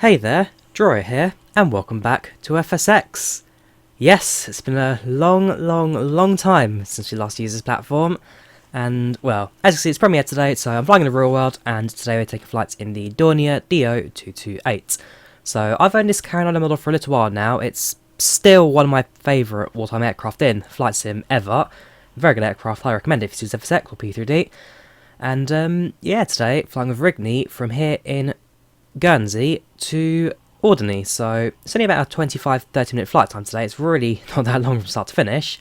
Hey there, Drawyah here, and welcome back to FSX. Yes, it's been a long time since we last used this platform, and well, as you can see it's premiere today, so I'm flying in the real world, and today we're taking flights in the Dornier Do228. So I've owned this Carenado model for a little while now. It's still one of my favourite wartime aircraft in flight sim ever. Very good aircraft, I recommend it if you use FSX or P3D. And yeah, today flying with Aurigny from here in Guernsey to Alderney, so it's only about a 25-30 minute flight time today. It's really not that long from start to finish,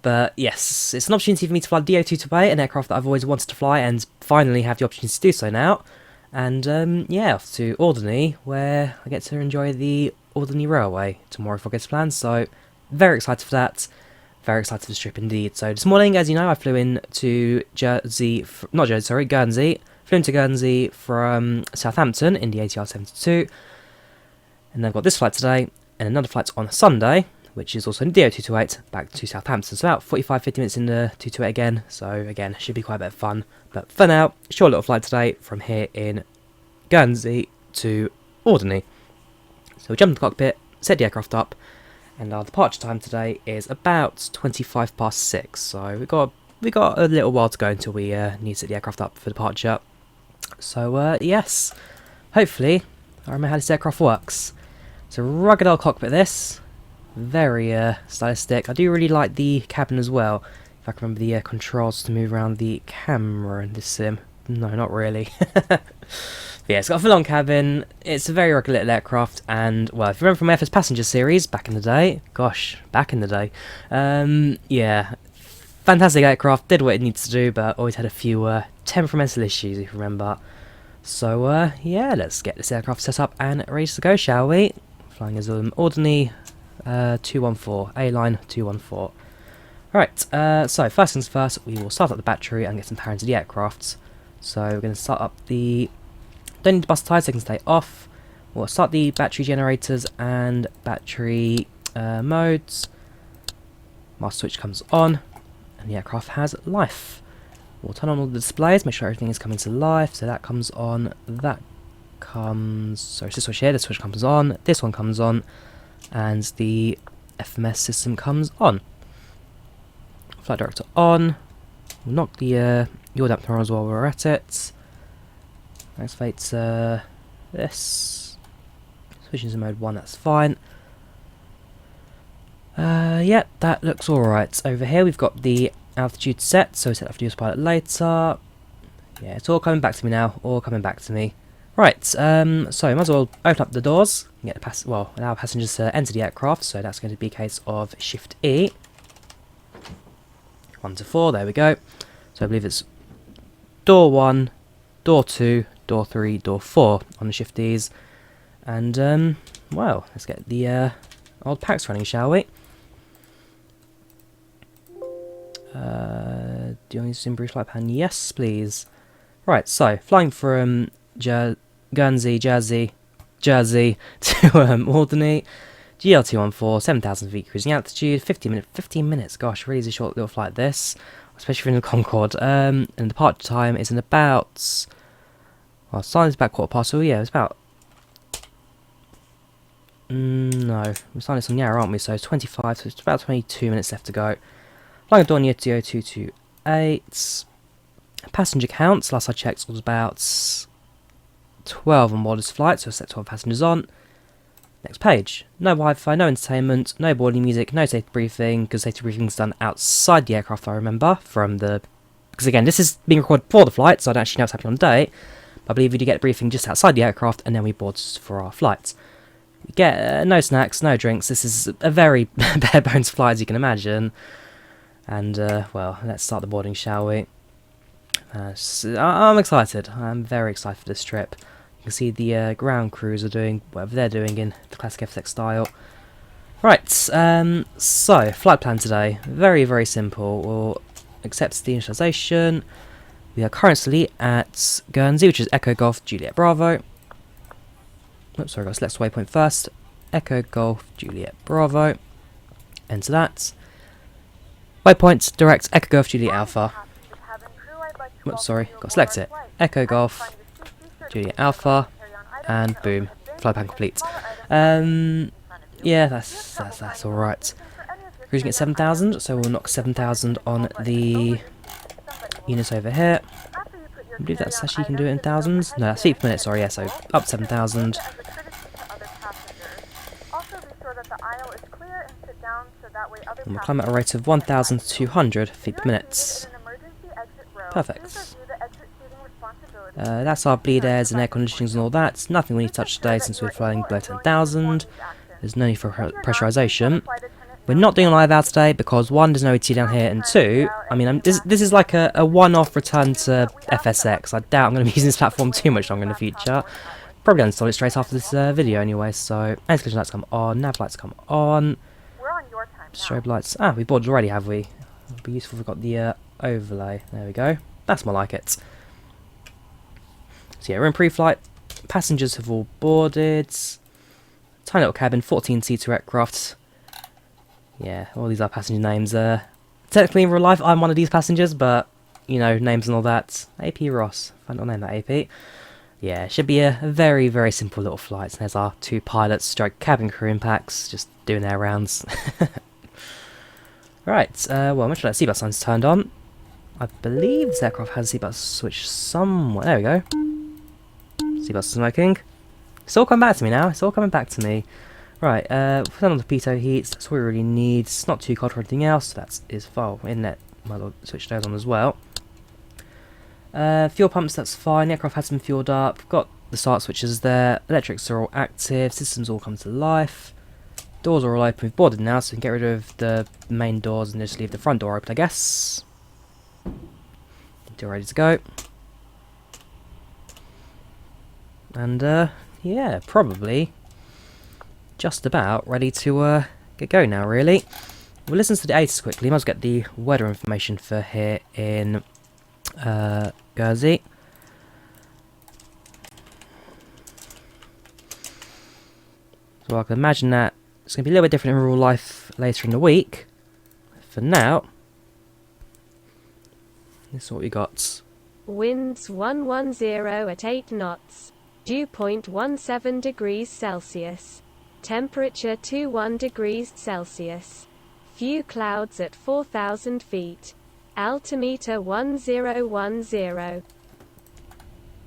but yes, it's an opportunity for me to fly Do228, an aircraft that I've always wanted to fly and finally have the opportunity to do so now. And yeah, off to Alderney, where I get to enjoy the Alderney Railway tomorrow if all gets planned, so very excited for that. Very excited for this trip indeed. So this morning, as you know, I flew in to Guernsey. Flew into Guernsey from Southampton in the ATR 72. And then I've got this flight today, and another flight on Sunday, which is also in DO228, back to Southampton. So about 45-50 minutes in the 228 again. So again, should be quite a bit of fun. But for now, short little flight today from here in Guernsey to Alderney. So we jump in the cockpit, set the aircraft up, and our departure time today is about 25 past 6. So we got a little while to go until we need to set the aircraft up for departure. So yes, hopefully I remember how this aircraft works. It's a rugged old cockpit, this. Very stylistic. I do really like the cabin as well. If I can remember the controls to move around the camera in this sim. No, not really. But yeah, it's got a full-on cabin. It's a very rugged little aircraft, and well, if you remember from my first Passenger series back in the day, gosh, back in the day, yeah, fantastic aircraft, did what it needs to do, but always had a few temperamental issues, if you remember. So yeah, let's get this aircraft set up and ready to go, shall we? Flying as Alderney 214, A-line 214. Right, so first things first, we will start up the battery and get some power into the aircraft. So we're going to start up the... Don't need to bust ties, they can stay off. We'll start the battery generators and battery modes. Master switch comes on, and the aircraft has life. We'll turn on all the displays, make sure everything is coming to life. So that comes on, that comes... Sorry, it's this switch here, this switch comes on, this one comes on, and the FMS system comes on. Flight director on. We'll knock the yaw dampener on as well while we're at it. Activate this. Switch into mode 1, that's fine. Yeah, that looks alright. Over here we've got the altitude set, so set that for the pilot later. Yeah, it's all coming back to me now, all coming back to me. Right, so might as well open up the doors and get the allow passengers to enter the aircraft, so that's going to be a case of Shift E. 1 to 4, there we go. So I believe it's door 1, door 2, door 3, door 4 on the shifties. And, well, let's get the old PACX running, shall we? Do you want to use brief flight plan? Yes, please. Right, so, flying from Guernsey, Jersey to Alderney. GL214, 7,000 feet cruising altitude, 15 minutes. Gosh, really is a short little flight this, especially in the Concorde. And the departure time is in about, well, starting about quarter past, so yeah, it's about, no, we're starting this on the hour, aren't we? So 25, so it's about 22 minutes left to go. Flying Dornier Do228. Passenger counts, last I checked, was about 12 on board this flight, so set 12 passengers on. Next page. No Wi-Fi, no entertainment, no boarding music, no safety briefing, because safety briefing is done outside the aircraft, I remember, from the... Because again, this is being recorded before the flight, so I don't actually know what's happening on the day. But I believe we do get a briefing just outside the aircraft, and then we board for our flight. We get no snacks, no drinks. This is a very bare bones flight, as you can imagine. And, well, let's start the boarding, shall we? I'm excited. I'm very excited for this trip. You can see the ground crews are doing whatever they're doing in the classic FSX style. Right, so, flight plan today. Very, very simple. We'll accept the initialization. We are currently at Guernsey, which is Echo Golf Juliet Bravo. Oops, sorry, I've got to select waypoint first. Echo Golf Juliet Bravo. Enter that. Waypoint, direct Echo Golf Juliet Alpha. Oops, sorry, got to select it. Echo Golf Juliet Alpha, and boom, flight plan complete. Yeah, that's all right. Cruising at 7,000, so we'll knock 7,000 on the units over here. I believe that's actually you can do it in thousands. No, that's feet per minute. Sorry, yeah. So up 7,000. And we'll climb at a rate of 1,200 feet per minute. Perfect. That's our bleed airs and air conditionings and all that. Nothing we need to touch today since we're flying below 10,000. There's no need for pressurization. We're not doing a live out today because 1, there's no ET down here, and 2, I mean, this is like a one-off return to FSX. I doubt I'm going to be using this platform too much longer in the future. Probably uninstall it straight after this video anyway, so anti-collision lights come on, nav lights come on. Strobe lights, we boarded already, have we? It'd be useful if we got the overlay. There we go. That's more like it. So yeah, we're in pre-flight. Passengers have all boarded. Tiny little cabin, 14-seater aircraft. Yeah, all these are passenger names. Technically in real life, I'm one of these passengers, but, you know, names and all that. AP Ross. If I don't name that AP. Yeah, it should be a very, very simple little flight. There's our 2 pilots, stroke cabin crew impacts, just doing their rounds. Right, well, make sure that seatbelt sign's turned on. I believe this aircraft has a seatbelt switch somewhere. There we go. Seatbelt's smoking. It's all coming back to me now. It's all coming back to me. Right, put on the pitot heats. That's all we really need. It's not too cold for anything else. That is fine. Inlet, might well switch those on as well. Fuel pumps, that's fine. The aircraft has been fueled up. Got the start switches there. Electrics are all active. Systems all come to life. Doors are all open. We've boarded now, so we can get rid of the main doors and just leave the front door open, I guess. Door ready to go. And, yeah, probably just about ready to get going now, really. We'll listen to the ATIS quickly. Might as well get the weather information for here in Guernsey. So I can imagine that it's going to be a little bit different in real life later in the week. For now, this is what we got. Winds 110 at 8 knots. Dew point 17 degrees Celsius. Temperature 21 degrees Celsius. Few clouds at 4,000 feet. Altimeter 1010.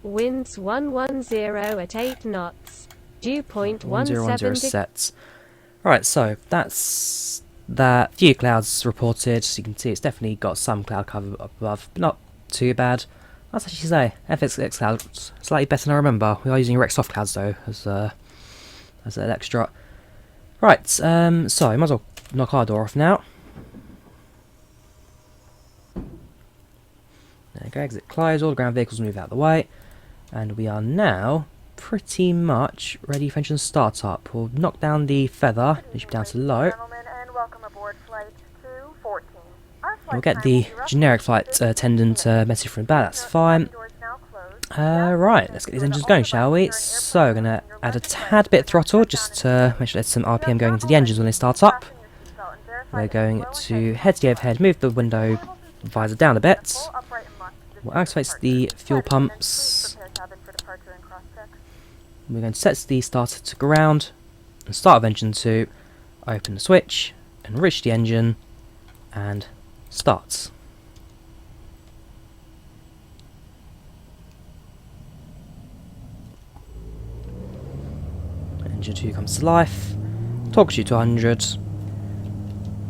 Winds 110 at 8 knots. Dew point 17 sets. Right, so that's that. Few clouds reported. As you can see, it's definitely got some cloud cover up above, but not too bad. What's actually say? FSX clouds slightly better than I remember. We are using Rex soft clouds though as an extra. Right, so might as well knock our door off now. There we go, exit closed, all the ground vehicles move out of the way. And we are now pretty much ready for engine start-up. We'll knock down the feather, it should be down to low. We'll get the generic flight attendant message from the back, that's fine. Right, let's get these engines going, shall we? So, we're going to add a tad bit of throttle, just to make sure there's some RPM going into the engines when they start up. We're going to head to the overhead, move the window visor down a bit. We'll activate the fuel pumps. We're going to set the starter to ground, and start of engine 2, open the switch, enrich the engine, and starts. Engine 2 comes to life, torque shoot to 100.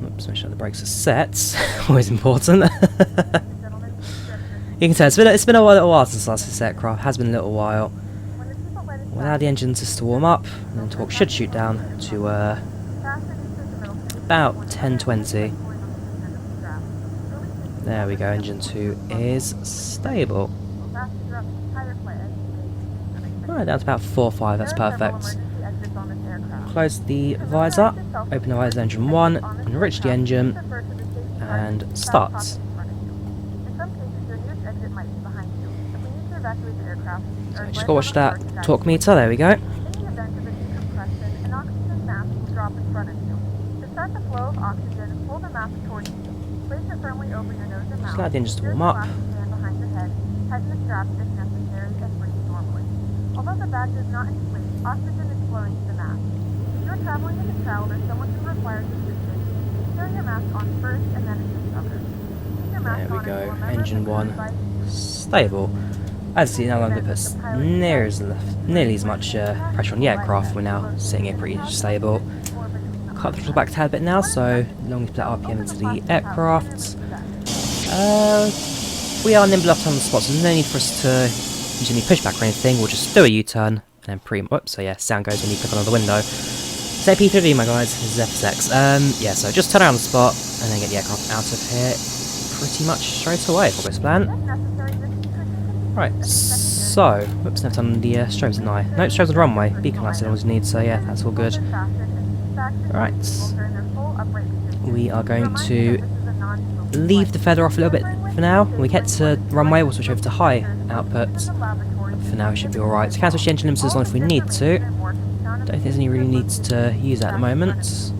Oops, make sure the brakes are set, always important. You can tell it's been a little while since last this aircraft, has been a little while. We'll allow the engine just to warm up, and then torque should shoot down to about 1020. There we go, engine 2 is stable. Right, down to about 4.5, that's perfect. Close the visor, open the visor engine 1, enrich the engine, and start. So just go watch that torque meter, there we go. Just allow the engines to warm up. Oxygen is flowing to the mask. If you're traveling with a child or someone who requires assistance, carry your mask on first and then assist others. Keep your mask There we on go. until a member of the Engine crew 1. advises Stable. As you see, now I'm going to put nearly as much pressure on the aircraft. We're now sitting here pretty stable. Cut the throttle back a tad bit now, so long as put that RPM into the aircraft. We are nimble enough on the spot, so there's no need for us to use any pushback or anything. We'll just do a U-turn and then whoops, so yeah, sound goes when you click on another window. So P3D, my guys, this is FSX. Yeah, so just turn around the spot and then get the aircraft out of here pretty much straight away, if all goes to plan. Right, so, whoops, never done the strobes, didn't I? Nope, strobes on the runway. Beacon lights are all you need, so yeah, that's all good. Right, we are going to leave the feather off a little bit for now. When we get to runway, we'll switch over to high output. For now, we should be alright. So, can switch the engine limiters on if we need to. Don't think there's any really needs to use that at the moment. So,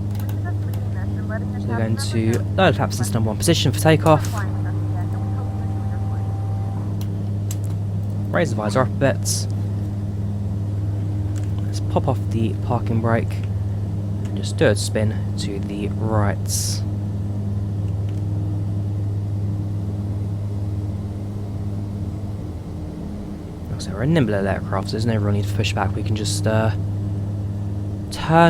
we're going to lower the flaps into number 1 position for takeoff. Raise the visor up a bit. Let's pop off the parking brake and just do a spin to the right. So we're a nimble aircraft, so there's no real need for pushback. We can just turn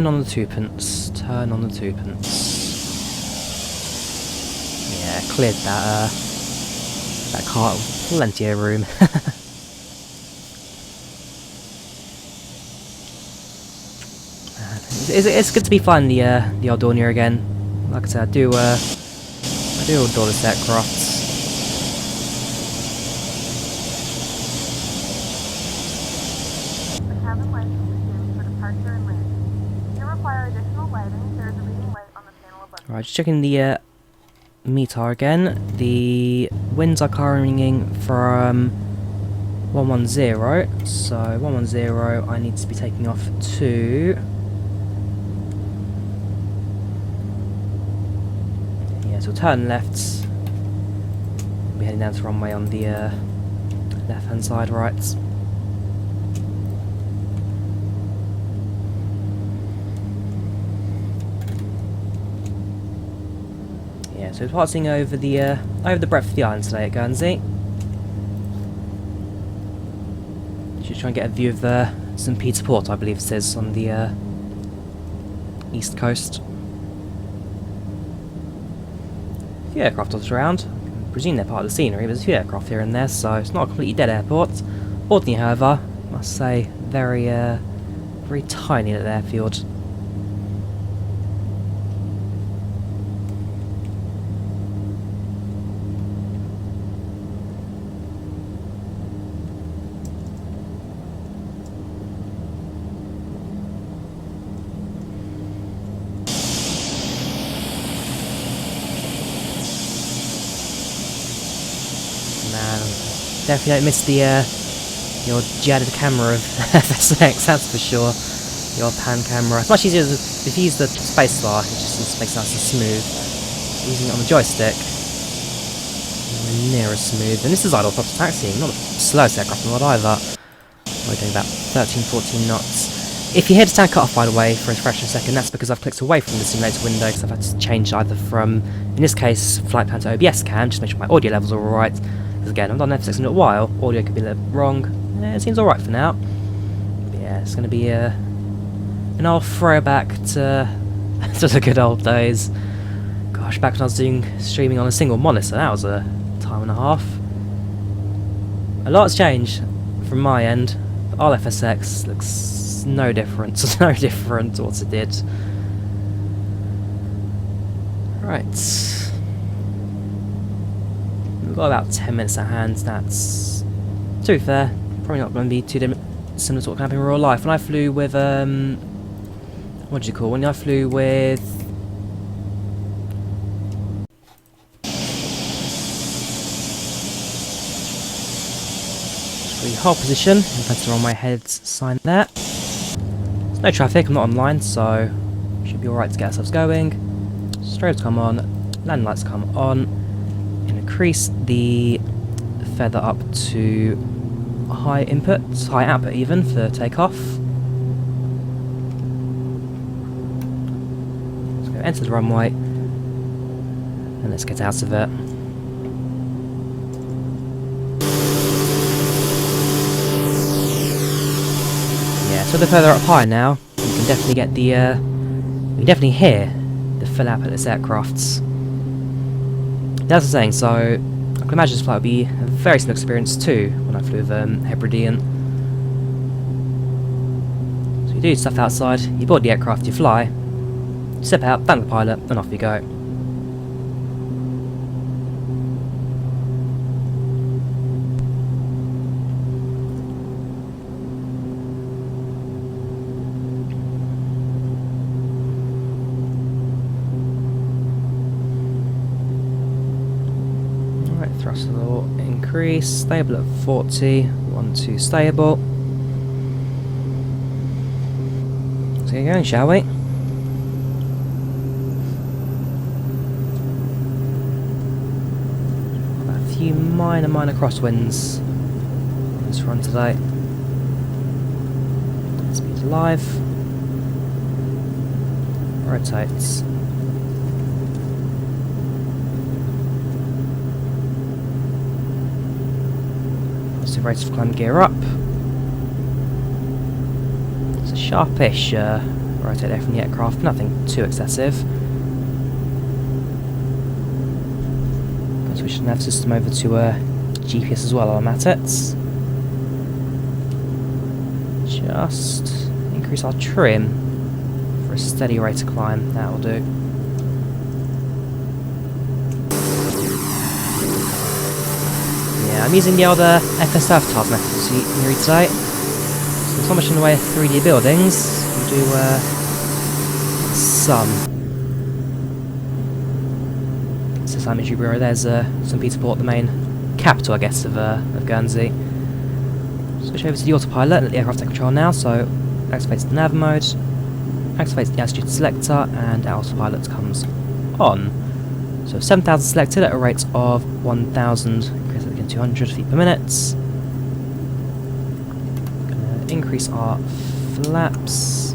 on the twopence. Turn on the twopence. Yeah, cleared that car. Plenty of room. It's good to be flying the old Dornier again. Like I said, I do adore this aircraft. The cabin lights will be dimmed for departure and landing. If you require additional lighting, there is a reading light on the panel above. Right, just checking the METAR again. The winds are carrying from 110, so 110 I need to be taking off to... Yeah, so turn left. We'll be heading down to runway on the left hand side, right. Yeah, so we're passing over the breadth of the island today at Guernsey. Just try and get a view of St. Peter Port, I believe it says, on the east coast. A few aircraft dotted around. I presume they're part of the scenery, but there's a few aircraft here and there, so it's not a completely dead airport. Alderney, however, I must say, very tiny little airfield. Definitely don't miss your jetted camera of FSX, that's for sure. Your pan camera. It's much easier if you use the spacebar, it just makes it nice and smooth. Using it on the joystick, nowhere near as smooth. And this is idle proper taxiing, not the slowest aircraft in the world either. We're doing about 13-14 knots. If you hear the sound cut off, by the way, for a fraction of a second, that's because I've clicked away from the simulator window because I've had to change either from, in this case, flight plan to OBS cam, just to make sure my audio levels are alright. Because again, I've done FSX in a while, audio could be a little wrong. It seems alright for now. But yeah, it's going to be an old throwback to the good old days. Gosh, back when I was doing streaming on a single monitor, that was a time and a half. A lot's changed from my end. But all FSX looks no different, no different to what it did. Right. We've got about 10 minutes at hand. That's, to be fair, probably not going to be too similar to what can happen in real life. When I flew with, what do you call? When I flew with the whole position, in front of the runway head sign there. There's no traffic, I'm not online, so should be alright to get ourselves going. Strobes come on, landing lights come on. Increase the feather up to high input, high output even, for takeoff. enter the runway, and let's get out of it. Yeah, so the further up high now, you can definitely get the, you can definitely hear the full output of this aircraft's. That's the saying, so I can imagine this flight would be a very similar experience too when I flew with Hebridean. So you do stuff outside, you board the aircraft, you fly, step out, thank the pilot, and off you go. Thrust level increase, stable at 40, 1-2 stable. Let's get going, shall we? A few minor crosswinds on this run today. Speed alive. Rotates. Rate of climb gear up. It's a sharpish rotate there from the aircraft, nothing too excessive. Going to switch the nav system over to GPS as well while I'm at it. Just increase our trim for a steady rate of climb, that'll do. I'm using the older FSF task method today, so it's not much in the way of 3D buildings. We do some. So Simon Bureau, there's St. Peter Port, the main capital, I guess, of Guernsey. Switch over to the autopilot and let the aircraft take control now, so activates the nav mode, activates the altitude selector, and autopilot comes on. So 7,000 selected at a rate of 1,000. 200 feet per minute. Gonna increase our flaps.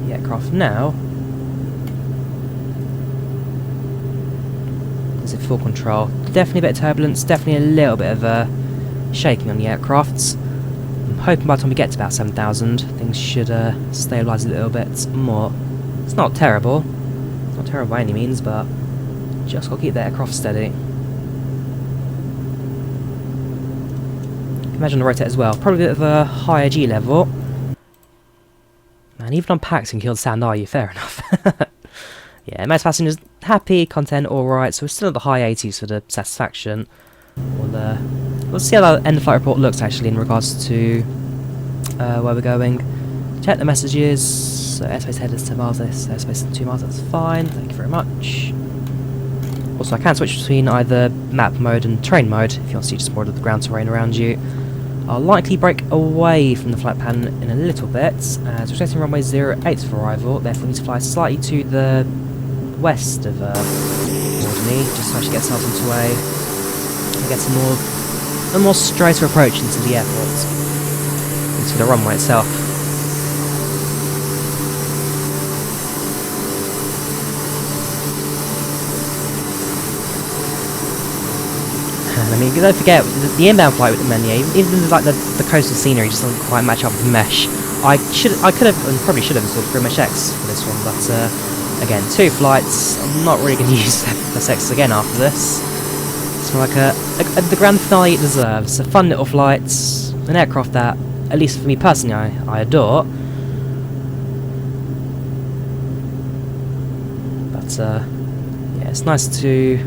The aircraft now is at full control. Definitely a bit of turbulence, definitely a little bit of shaking on the aircraft. I'm hoping by the time we get to about 7,000 things should stabilise a little bit more. It's not terrible. It's not terrible by any means, but just got to keep the aircraft steady. Imagine the rotate as well, probably a bit of a higher G level. Man, even on PACX you can kill the sound, are you? Fair enough. Yeah, most passengers happy, content alright, so we're still at the high 80s for the satisfaction. We'll see how the end of flight report looks actually in regards to where we're going. Check the messages, so airspace head is 10 miles, airspace 2 miles, that's fine, thank you very much. Also I can switch between either map mode and terrain mode if you want to see just more of the ground terrain around you. I'll likely break away from the flight plan in a little bit, as we're expecting runway 08 for arrival, therefore we need to fly slightly to the west of Alderney, just to actually get ourselves into a more straighter approach into the airport, into the runway itself. I mean, don't forget, the inbound flight with the menu, even like the coastal scenery just doesn't quite match up with mesh. I could have, and probably should have installed PACX for this one, but again, 2 flights, I'm not really going to use PACX again after this. It's like the grand finale it deserves. A fun little flight, an aircraft that, at least for me personally, I adore. But, yeah, it's nice to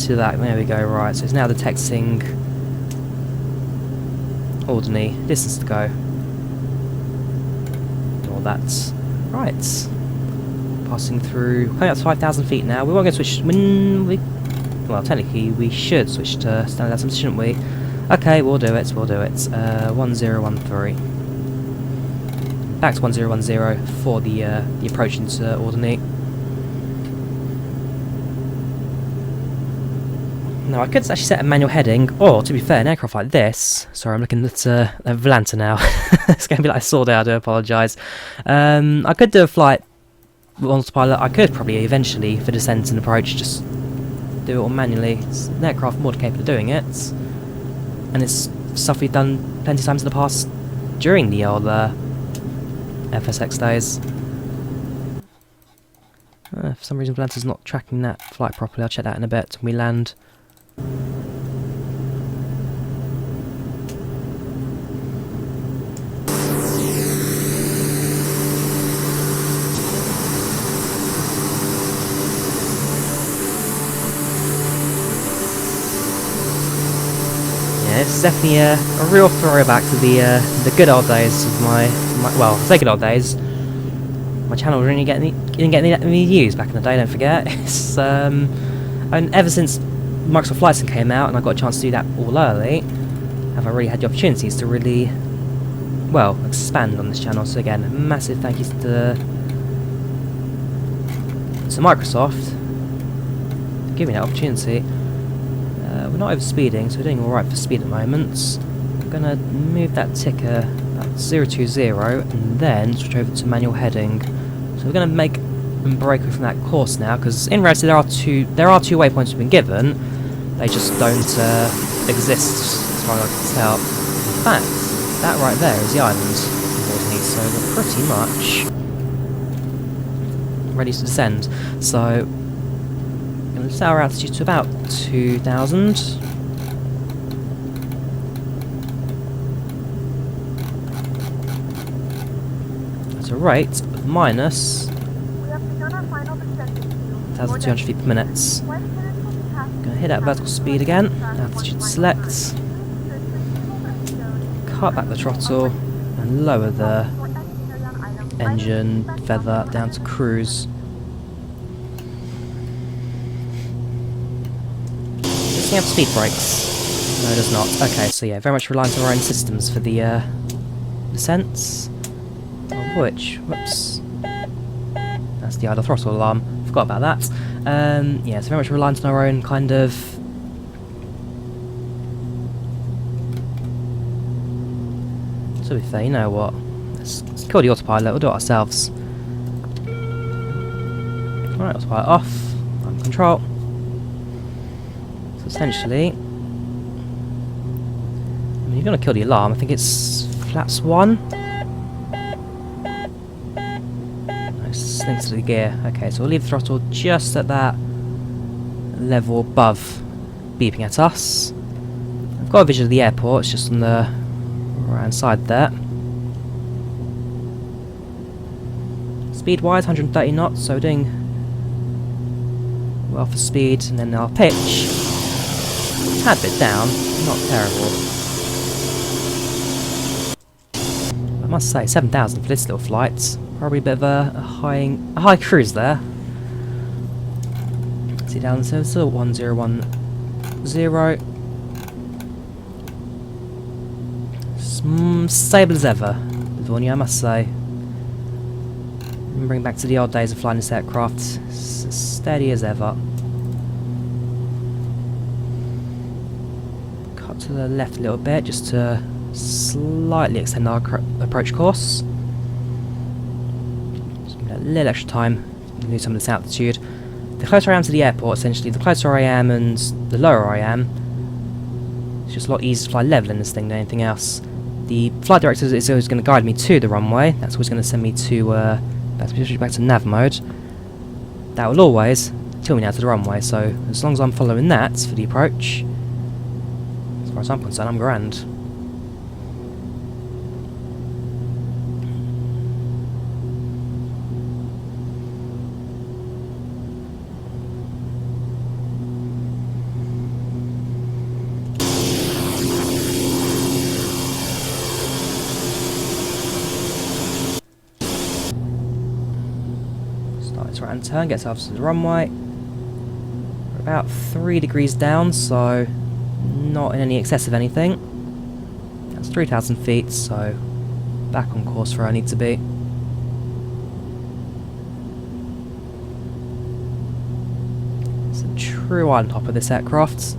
do that. There we go, right, so it's now detecting Alderney, distance to go. All that. Right. Passing through, coming up to 5,000 feet now. We won't go switch, well, technically we should switch to standard azimuth, shouldn't we? Okay, we'll do it. 1013. Back to 1010 for the approach into Alderney. Now I could actually set a manual heading, or to be fair, an aircraft like this. Sorry, I'm looking at Volanta now. It's going to be like a sword out, I do apologise. I could do a flight with autopilot. I could probably eventually, for descent and approach, just do it all manually. It's an aircraft more capable of doing it. And it's stuff we've done plenty of times in the past during the old FSX days. For some reason Volanta's not tracking that flight properly. I'll check that in a bit when we land. Yeah, it's definitely a real throwback to the good old days of my well, I say good old days. My channel didn't get any views back in the day, don't forget. It's, and ever since Microsoft Flight Sim came out and I got a chance to do that all early, have I really had the opportunities to really, well, expand on this channel. So again, a massive thank you to Microsoft for giving me that opportunity. We're not over speeding, so we're doing alright for speed at the moment. I'm going to move that ticker at 020 and then switch over to manual heading. So we're going to make and break away from that course now, because in reality there are two waypoints we've been given. They just don't exist as far as I can tell. In fact, that right there is the island of Alderney, so we're pretty much ready to descend. So I'm going to set our altitude to about 2,000. At a rate of minus 1,200 feet per minute. Going to hit that vertical speed again. Altitude select. Cut back the throttle and lower the engine feather down to cruise. Does it have speed brakes? No, it does not. Okay, so yeah, very much reliant on our own systems for the descents. Which, whoops, that's the idle throttle alarm. Forgot about that. Yeah, so very much reliant on our own kind of to be fair, you know what? Let's kill the autopilot. We'll do it ourselves. Alright, autopilot off. I'm in control. So essentially, I mean, you're going to kill the alarm. I think it's flaps 1. Links to the gear. Okay, so we'll leave the throttle just at that level above beeping at us. I've got a visual of the airport, it's just on the right hand side there. Speed wise, 130 knots, so we're doing well for speed, and then our pitch, a tad bit down, not terrible. I must say, 7,000 for this little flight. Probably a bit of a high cruise there. See down so still 1010. Stable as ever, Dornier, I must say. Bring back to the old days of flying this aircraft. Steady as ever. Cut to the left a little bit just to slightly extend our approach course. A little extra time to do some of this altitude. The closer I am to the airport, essentially, the closer I am and the lower I am, it's just a lot easier to fly level in this thing than anything else. The flight director is always going to guide me to the runway. That's always going to send me to back to nav mode. That will always tilt me down to the runway. So as long as I'm following that for the approach, as far as I'm concerned, I'm grand. Right hand turn, gets up to the runway. We're about 3 degrees down, so not in any excess of anything. That's 3,000 feet, so back on course where I need to be. It's a true island hopper, this aircraft.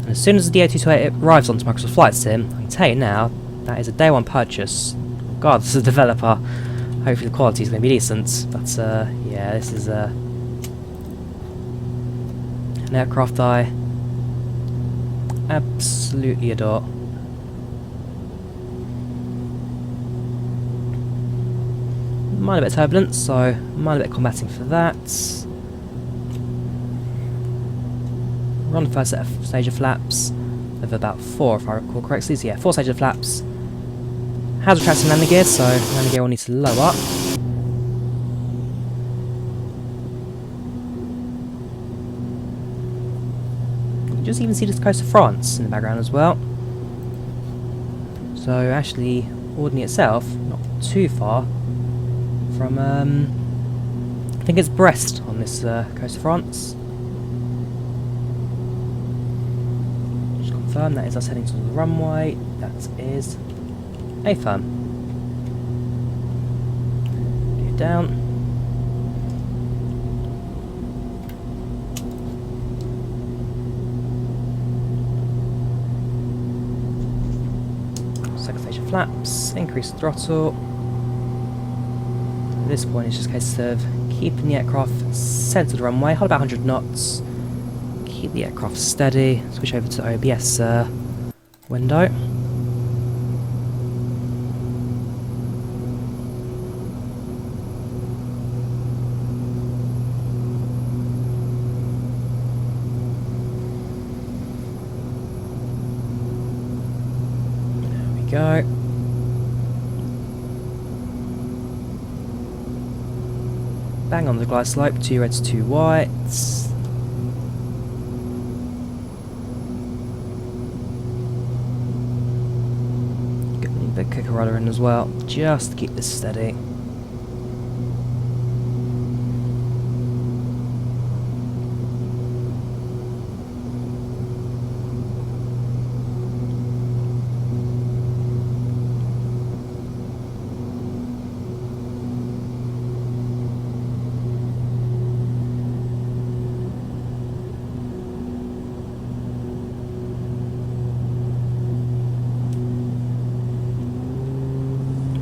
And as soon as the Do228 arrives onto Microsoft Flight Sim, I can tell you now, that is a day one purchase. God, this is a developer. Hopefully the quality is going to be decent. But yeah, this is an aircraft I absolutely adore. Mind a bit of turbulence, so mind a bit of combating for that. We're on the first stage of flaps of about 4, if I recall correctly. So yeah, 4 stages of flaps. Has retracting landing gear, so landing gear will need to lower up. You can just even see the coast of France in the background as well. So actually, Alderney itself, not too far from, I think it's Brest on this coast of France. Just confirm that is us heading to the runway. That is a firm. Get down. Second stage of flaps. Increase the throttle. At this point, it's just a case of keeping the aircraft centered to the runway, hold about 100 knots, keep the aircraft steady, switch over to OBS window. There we go. Bang on the glide slope, 2 reds, 2 whites. Get a big kicker rudder in as well, just to keep this steady.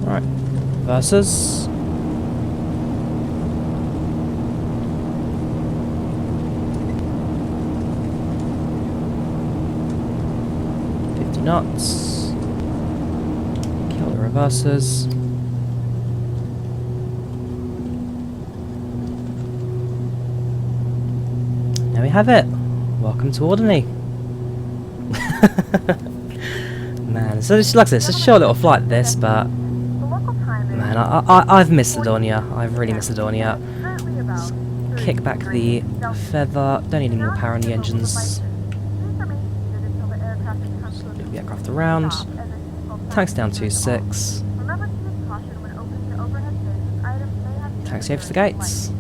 Right, versus. Knots. Kill the reversers. There we have it. Welcome to Alderney. Man, so it's like this. It's a short little flight this, but man, I've missed the Dornier. I've really missed the Dornier. Kick back the feather. Don't need any more power on the engines. Move the aircraft around. Tanks down 2-6. Taxi over to the gates.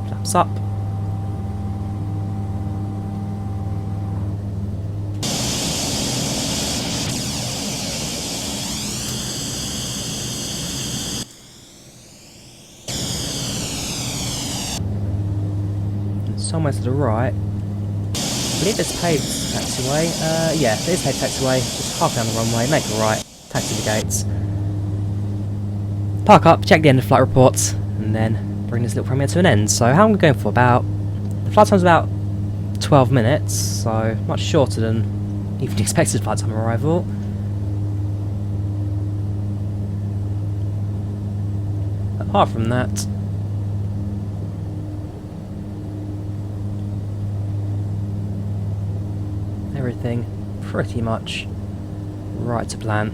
Flaps up. Somewhere to the right. I believe it's paved taxiway. Yeah, it is paved taxiway. Just half down the runway, make a right, taxi the gates. Park up, check the end of flight reports, and then bring this little premiere to an end. So how am I going for? The flight time's about 12 minutes, so much shorter than even expected flight time arrival. Apart from that, everything pretty much right to plan.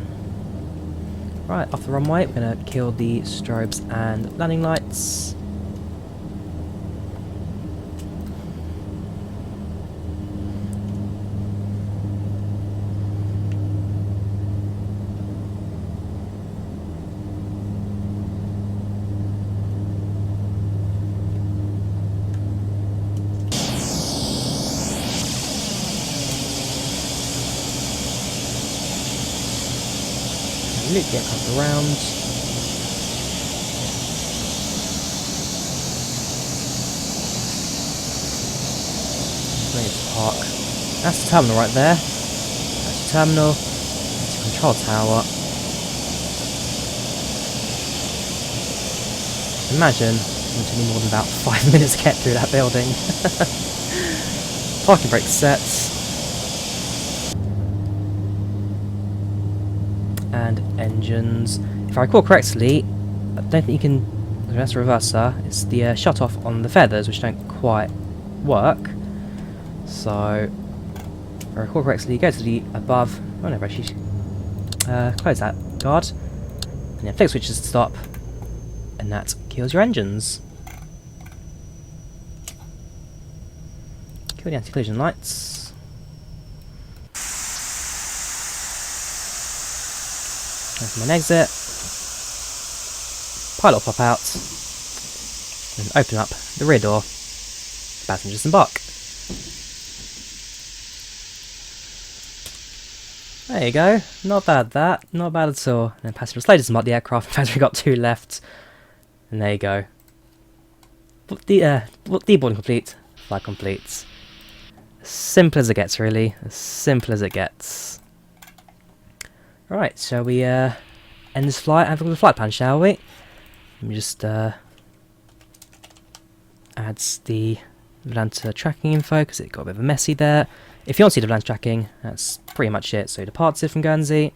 Right, off the runway, we're going to kill the strobes and landing lights. loop, get covered around. Ready to park. That's the terminal right there. That's the terminal. That's the control tower. Imagine it took me more than about 5 minutes to get through that building. Parking brake sets. And engines. If I recall correctly, I don't think you can. That's the reverser. It's the shut off on the feathers, which don't quite work. So, if I recall correctly, you go to the above. Oh no, actually, close that guard, and then flick switches to stop, and that kills your engines. Kill the anti-collision lights. Open my exit. Pilot will pop out. And open up the rear door. Passengers embark. There you go. Not bad that. Not bad at all. And then passengers slowly disembark the aircraft. In fact, we've got 2 left. And there you go. Deboarding complete. Flight complete. As simple as it gets, really. As simple as it gets. Right, shall we end this flight? Have a look at the flight plan, shall we? Let me just add the Volanta tracking info because it got a bit of a messy there. If you want to see the Volanta tracking, that's pretty much it. So departed from Guernsey,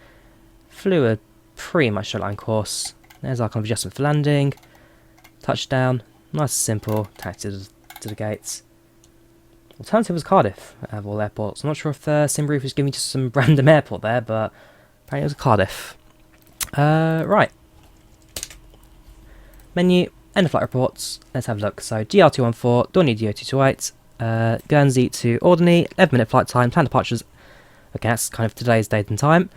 flew a pretty much straight line course. There's our kind of adjustment for landing. Touchdown, nice and simple, taxi to the gates. Alternative was Cardiff out of all airports. I'm not sure if SimBrief was giving me just some random airport there, but apparently it was Cardiff. Right. Menu, end of flight reports. Let's have a look. So GR214, Dornier Do228, Guernsey to Alderney, 11-minute flight time, planned departures. Okay, that's kind of today's date and time.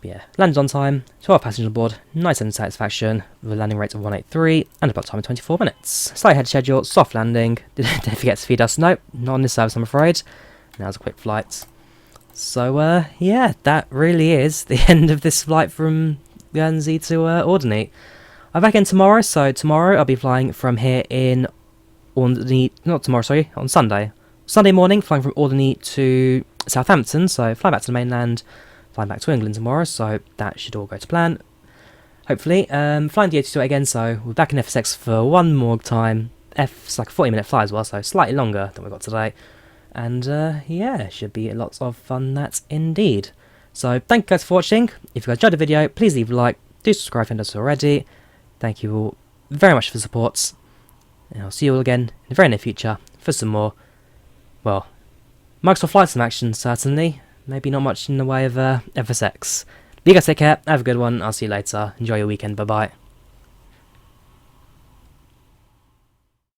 But yeah, landed on time, 12 passengers on board, nice and satisfaction, with a landing rate of 183, and about time of 24 minutes. Slightly ahead of schedule, soft landing, didn't forget to feed us, nope, not on this service I'm afraid. That was a quick flight. So yeah, that really is the end of this flight from Guernsey to Alderney. I'm back in tomorrow, so tomorrow I'll be flying from here in Alderney, not tomorrow, sorry, on Sunday. Sunday morning, flying from Alderney to Southampton, so flying back to the mainland, flying back to England tomorrow, so that should all go to plan. Hopefully. Flying the A228 again, so we're back in FSX for one more time. It's like a 40-minute fly as well, so slightly longer than we got today. And yeah, should be lots of fun, that indeed. So thank you guys for watching. If you guys enjoyed the video, please leave a like, do subscribe if you haven't already. Thank you all very much for the support. And I'll see you all again in the very near future for some more, well, Microsoft Flight Sim action, certainly. Maybe not much in the way of FSX. But you guys take care, have a good one, I'll see you later, enjoy your weekend, bye bye.